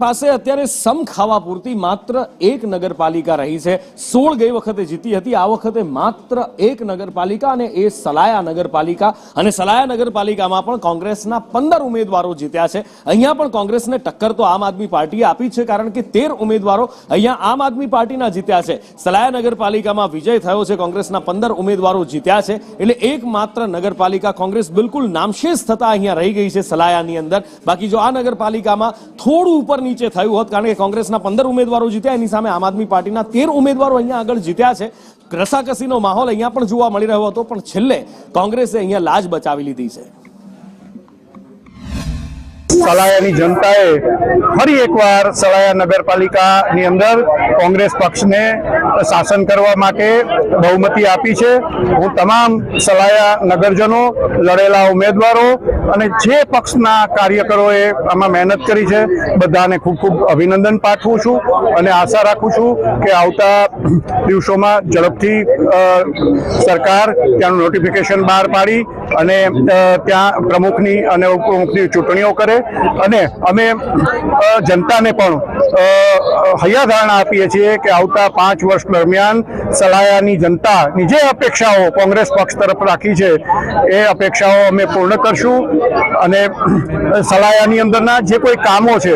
પાસે અત્યારે સમ ખાવા પૂરતી માત્ર એક નગરપાલિકા રહી છે। 16 ગઈ વખતે જીતી હતી, આ વખતે માત્ર એક નગરપાલિકા અને એ સલાયા નગરપાલિકા। અને સલાયા નગરપાલિકામાં પણ કોંગ્રેસના 15 ઉમેદવારો જીત્યા છે। અહીંયા પણ કોંગ્રેસને ટક્કર તો આમ આદમી પાર્ટીએ આપી છે, કારણ કે 13 ઉમેદવારો અહીંયા આમ આદમી પાર્ટીના જીત્યા છે। સલાયા નગરપાલિકામાં વિજય થયો છે, કોંગ્રેસના 15 ઉમેદવારો જીત્યા છે, એટલે એકમાત્ર નગરપાલિકા કોંગ્રેસ બિલકુલ નામશેષ થતા અહીંયા રહી ગઈ છે સલાયાની અંદર। બાકી જો આ નગરપાલિકામાં થોડું ઉપર નીચે થયું હોત, કારણ કે કોંગ્રેસના 15 ઉમેદવારો જીત્યા, એની સામે આમ આદમી પાર્ટીના 13 ઉમેદવારો અહીંયા આગળ જીત્યા છે। રસાકસીનો માહોલ અહીંયા પણ જોવા મળી રહ્યો હતો, પણ છેલ્લે કોંગ્રેસે અહીંયા લાજ બચાવી લીધી છે। સલાયાની જનતાએ ફરી એકવાર સલાયા નગરપાલિકાની અંદર કોંગ્રેસ પક્ષને શાસન કરવા માટે બહુમતી આપી છે। હું તમામ સલાયા નગરજનો, લડેલા ઉમેદવારો અને જે પક્ષના કાર્યકરોએ આમાં મહેનત કરી છે, બધાને ખૂબ ખૂબ અભિનંદન પાઠવું છું અને આશા રાખું છું કે આવતા દિવસોમાં ઝડપથી સરકાર ત્યાંનું નોટિફિકેશન બહાર પાડી અને ત્યાં પ્રમુખની અને ઉપપ્રમુખની ચૂંટણીઓ કરે। અને અમે જનતાને પણ હૈયાધારણા આપીએ છીએ કે આવતા 5 વર્ષ દરમિયાન સલાયાની જનતાની જે અપેક્ષાઓ કોંગ્રેસ પક્ષ તરફ રાખી છે, એ અપેક્ષાઓ અમે પૂર્ણ કરશું અને સલાયાની અંદરના જે કોઈ કામો છે